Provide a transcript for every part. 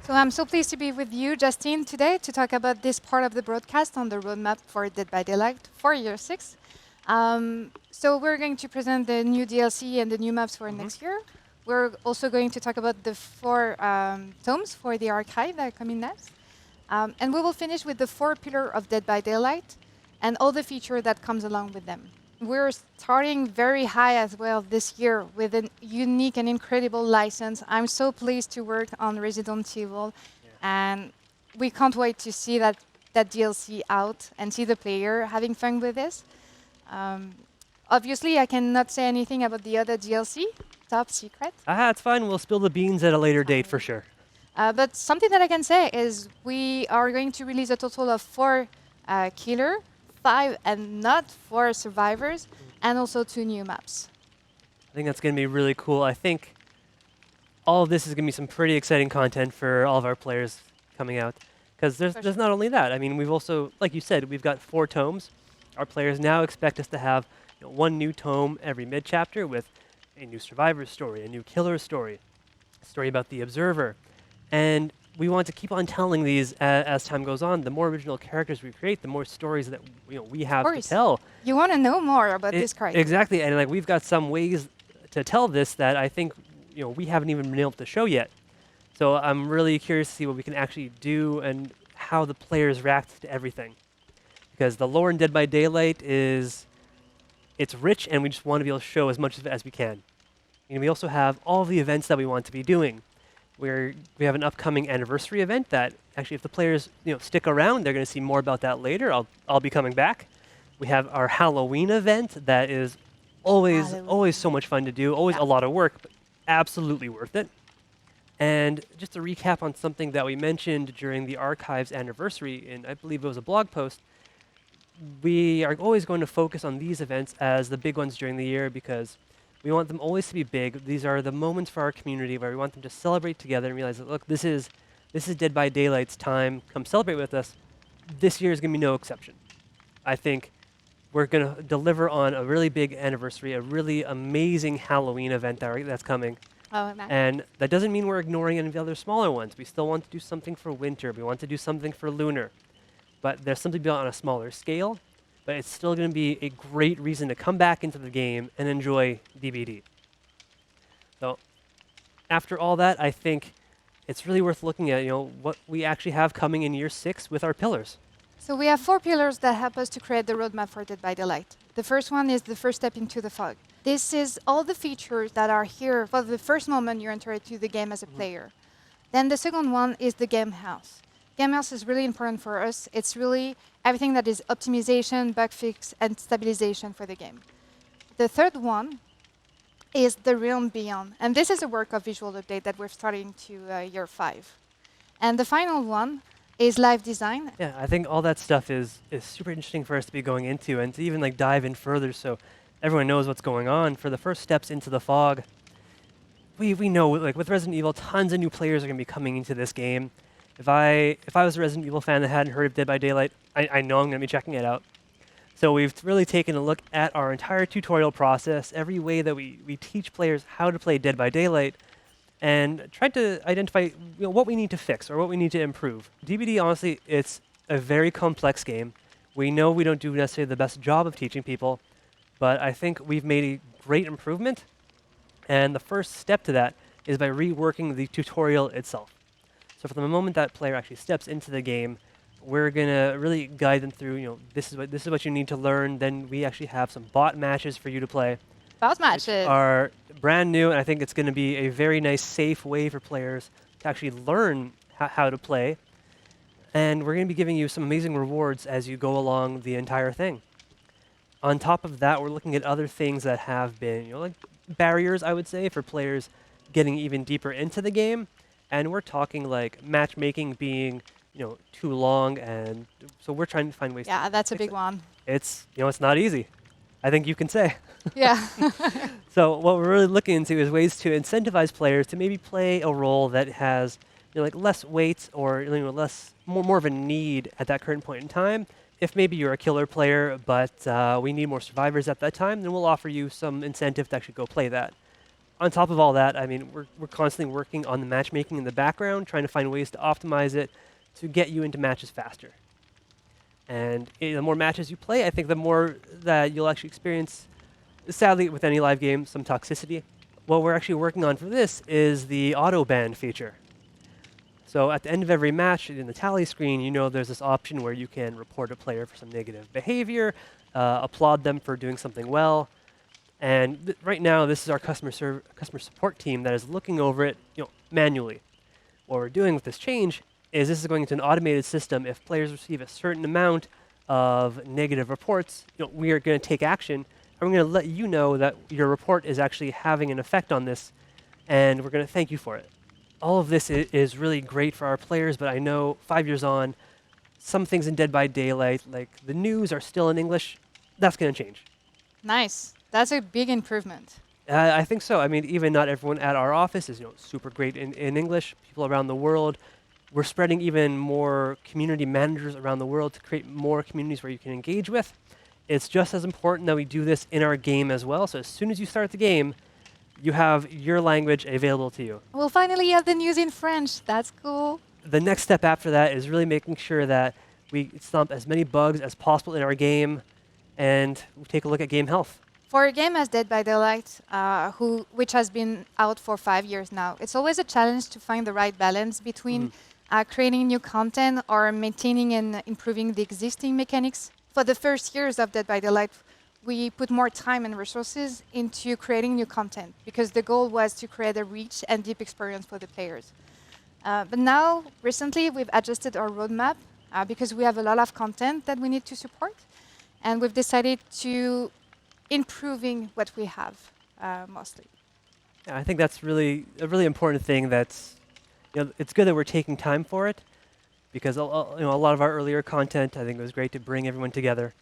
So I'm so pleased to be with you, Justine, today to talk about this part of the broadcast on the roadmap for Dead by Daylight for year 6. So we're going to present the new DLC and the new maps for next year. We're also going to talk about the 4 tomes for the archive that are coming next. And we will finish with the 4 pillars of Dead by Daylight and all the features that comes along with them. We're starting very high as well this year with a unique and incredible license. I'm so pleased to work on Resident Evil, and we can't wait to see that DLC out and see the player having fun with this. Obviously, I cannot say anything about the other DLC, top secret. It's fine. We'll spill the beans at a later date for sure. But something that I can say is we are going to release a total of 4 killer, 5 and not 4 survivors, and also 2 new maps. I think that's going to be really cool. I think all of this is going to be some pretty exciting content for all of our players coming out. Because there's not only that. I mean, we've also, like you said, we've got 4 tomes. Our players now expect us to have 1 new tome every mid-chapter with a new survivor story, a new killer story, a story about the observer. And we want to keep on telling these as time goes on. The more original characters we create, the more stories that we have to tell. You want to know more about this character. Exactly, and we've got some ways to tell this that I think we haven't even been able to show yet. So I'm really curious to see what we can actually do and how the players react to everything. Because the lore in Dead by Daylight it's rich, and we just want to be able to show as much of it as we can. And we also have all the events that we want to be doing. We have an upcoming anniversary event that actually, if the players stick around, they're going to see more about that later. I'll be coming back. We have our Halloween event that is always so much fun to do, always a lot of work, but absolutely worth it. And just to recap on something that we mentioned during the archives anniversary, and I believe it was a blog post, we are always going to focus on these events as the big ones during the year because we want them always to be big. These are the moments for our community where we want them to celebrate together and realize that, look, this is Dead by Daylight's time. Come celebrate with us. This year is going to be no exception. I think we're going to deliver on a really big anniversary, a really amazing Halloween event that's coming. Oh, nice. And that doesn't mean we're ignoring any of the other smaller ones. We still want to do something for winter. We want to do something for lunar. But there's something built on a smaller scale. But it's still going to be a great reason to come back into the game and enjoy DBD. So after all that, I think it's really worth looking at what we actually have coming in year 6 with our pillars. So we have 4 pillars that help us to create the roadmap for Dead by Daylight. The first one is the first step into the fog. This is all the features that are here for the first moment you enter into the game as a player. Then the second one is the game house. Game house is really important for us. It's really everything that is optimization, bug fix, and stabilization for the game. The third one is the realm beyond. And this is a work of visual update that we're starting to year 5. And the final one is live design. Yeah, I think all that stuff is super interesting for us to be going into and to even dive in further so everyone knows what's going on. For the first steps into the fog, we know with Resident Evil, tons of new players are going to be coming into this game. If I was a Resident Evil fan that hadn't heard of Dead by Daylight, I know I'm going to be checking it out. So we've really taken a look at our entire tutorial process, every way that we teach players how to play Dead by Daylight, and tried to identify what we need to fix or what we need to improve. DBD, honestly, it's a very complex game. We know we don't do necessarily the best job of teaching people, but I think we've made a great improvement. And the first step to that is by reworking the tutorial itself. So from the moment that player actually steps into the game, we're going to really guide them through, this is what you need to learn. Then we actually have some bot matches for you to play. Bot matches are brand new, and I think it's going to be a very nice, safe way for players to actually learn how to play. And we're going to be giving you some amazing rewards as you go along the entire thing. On top of that, we're looking at other things that have been, like barriers, I would say, for players getting even deeper into the game. And we're talking like matchmaking being, too long, and so we're trying to find ways. Yeah, that's a big one. It's, it's not easy. I think you can say. Yeah. So what we're really looking into is ways to incentivize players to maybe play a role that has, less weight or more of a need at that current point in time. If maybe you're a killer player, but we need more survivors at that time, then we'll offer you some incentive to actually go play that. on top of all that, I mean, we're constantly working on the matchmaking in the background, trying to find ways to optimize it to get you into matches faster. And the more matches you play, I think the more that you'll actually experience, sadly, with any live game, some toxicity. What we're actually working on for this is the auto ban feature. So at the end of every match, in the tally screen, you know there's this option where you can report a player for some negative behavior, applaud them for doing something well. And right now, this is our customer support team that is looking over it, manually. What we're doing with this change is this is going into an automated system. If players receive a certain amount of negative reports, we are going to take action, and we're going to let you know that your report is actually having an effect on this, and we're going to thank you for it. All of this is really great for our players, but I know 5 years on, some things in Dead by Daylight, like the news, are still in English. That's going to change. Nice. That's a big improvement. I think so. I mean, even not everyone at our office is super great in English. People around the world. We're spreading even more community managers around the world to create more communities where you can engage with. It's just as important that we do this in our game as well. So as soon as you start the game, you have your language available to you. We'll finally have the news in French. That's cool. The next step after that is really making sure that we stomp as many bugs as possible in our game, and we take a look at game health. For a game as Dead by Daylight, which has been out for 5 years now, it's always a challenge to find the right balance between creating new content or maintaining and improving the existing mechanics. For the first years of Dead by Daylight, we put more time and resources into creating new content because the goal was to create a rich and deep experience for the players. But now, recently, we've adjusted our roadmap because we have a lot of content that we need to support, and we've decided to improving what we have mostly. Yeah, I think that's really a really important thing. That's it's good that we're taking time for it, because a lot of our earlier content, I think it was great to bring everyone together.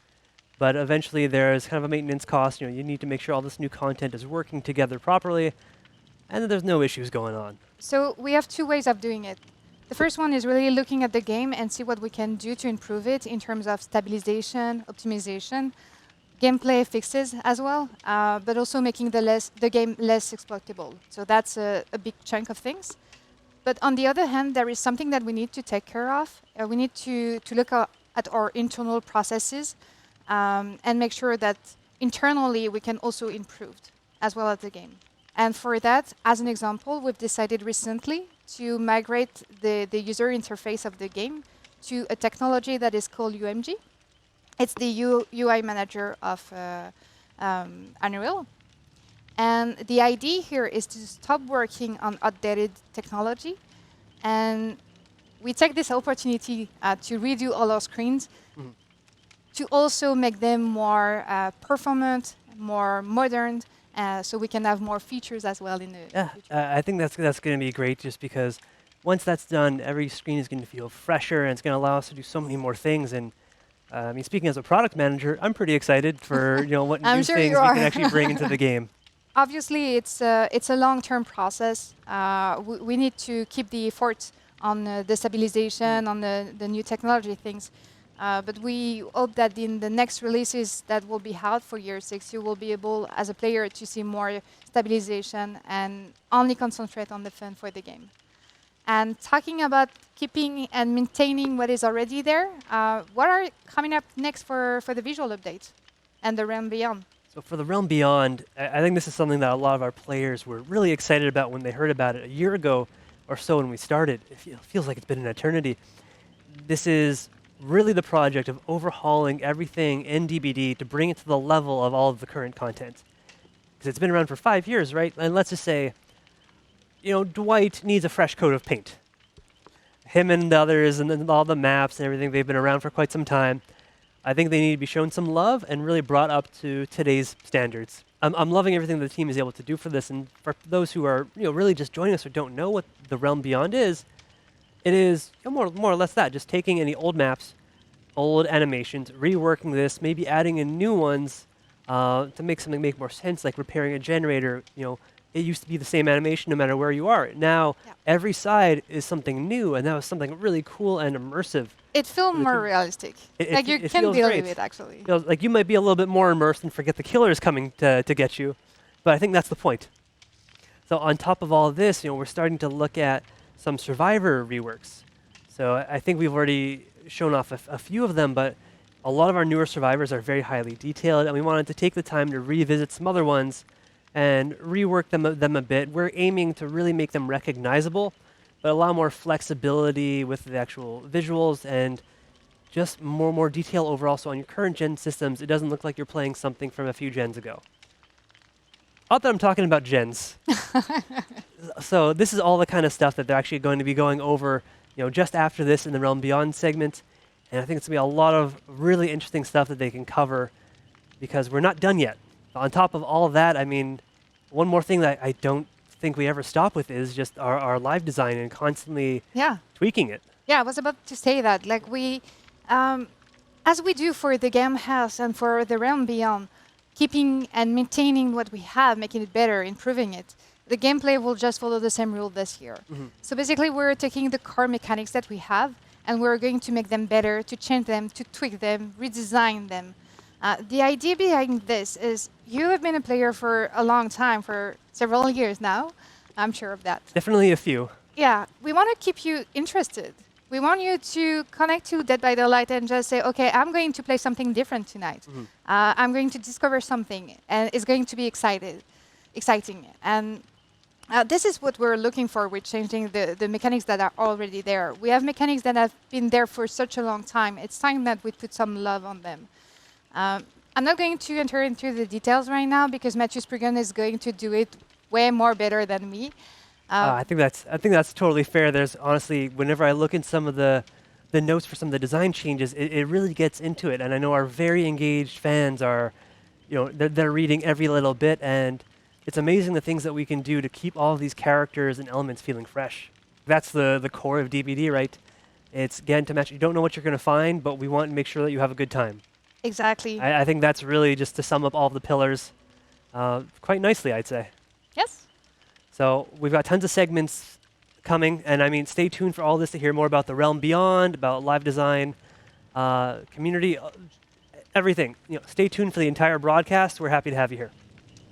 But eventually, there's kind of a maintenance cost. You need to make sure all this new content is working together properly, and that there's no issues going on. So we have two ways of doing it. The first one is really looking at the game and see what we can do to improve it in terms of stabilization, optimization, gameplay fixes as well, but also making the game less exploitable. So that's a big chunk of things. But on the other hand, there is something that we need to take care of. We need to look at our internal processes and make sure that internally we can also improve as well as the game. And for that, as an example, we've decided recently to migrate the user interface of the game to a technology that is called UMG. It's the UI manager of Unreal. And the idea here is to stop working on outdated technology. And we take this opportunity to redo all our screens to also make them more performant, more modern, so we can have more features as well in the future. I think that's going to be great, just because once that's done, every screen is going to feel fresher, and it's going to allow us to do so many more things. And I mean, speaking as a product manager, I'm pretty excited for what new things we can actually bring into the game. Obviously, it's a long-term process. We need to keep the effort on the stabilization, on the new technology things. But we hope that in the next releases that will be out for year 6, you will be able, as a player, to see more stabilization and only concentrate on the fun for the game. And talking about keeping and maintaining what is already there, what are coming up next for the visual update and the Realm Beyond? So for the Realm Beyond, I think this is something that a lot of our players were really excited about when they heard about it a year ago or so when we started. It feels like it's been an eternity. This is really the project of overhauling everything in DBD to bring it to the level of all of the current content. Because it's been around for 5 years, right? And let's just say, Dwight needs a fresh coat of paint. Him and the others and then all the maps and everything, they've been around for quite some time. I think they need to be shown some love and really brought up to today's standards. I'm loving everything the team is able to do for this. And for those who are really just joining us or don't know what the Realm Beyond is, it is more or less that, just taking any old maps, old animations, reworking this, maybe adding in new ones to make something make more sense, like repairing a generator. It used to be the same animation no matter where you are. Now, every side is something new, and that was something really cool and immersive. It feels more realistic. Like you can deal with it, actually. Like you might be a little bit more immersed and forget the killer is coming to get you, but I think that's the point. So on top of all of this, we're starting to look at some survivor reworks. So I think we've already shown off a few of them, but a lot of our newer survivors are very highly detailed, and we wanted to take the time to revisit some other ones and rework them a bit. We're aiming to really make them recognizable, but allow more flexibility with the actual visuals and just more detail overall. So on your current gen systems, it doesn't look like you're playing something from a few gens ago. Not that I'm talking about gens. So this is all the kind of stuff that they're actually going to be going over, just after this in the Realm Beyond segment. And I think it's going to be a lot of really interesting stuff that they can cover because we're not done yet. On top of all of that, I mean, one more thing that I don't think we ever stop with is just our live design and constantly tweaking it. Yeah, I was about to say that. Like as we do for the game house and for the Realm Beyond, keeping and maintaining what we have, making it better, improving it. The gameplay will just follow the same rule this year. So basically, we're taking the core mechanics that we have, and we're going to make them better, to change them, to tweak them, redesign them. The idea behind this is you have been a player for a long time, for several years now. I'm sure of that. Definitely a few. Yeah, we want to keep you interested. We want you to connect to Dead by Daylight and just say, okay, I'm going to play something different tonight. I'm going to discover something, and it's going to be exciting. And this is what we're looking for with changing the mechanics that are already there. We have mechanics that have been there for such a long time. It's time that we put some love on them. I'm not going to enter into the details right now because Matthew Spriggan is going to do it way more better than me. I think that's totally fair. There's honestly, whenever I look in some of the notes for some of the design changes, it really gets into it. And I know our very engaged fans are, they're reading every little bit, and it's amazing the things that we can do to keep all of these characters and elements feeling fresh. That's the core of DBD, right? It's getting to match. You don't know what you're going to find, but we want to make sure that you have a good time. Exactly. I think that's really just to sum up all of the pillars quite nicely, I'd say. Yes. So we've got tons of segments coming, and I mean, stay tuned for all this to hear more about the Realm Beyond, about live design, community, everything. Stay tuned for the entire broadcast. We're happy to have you here.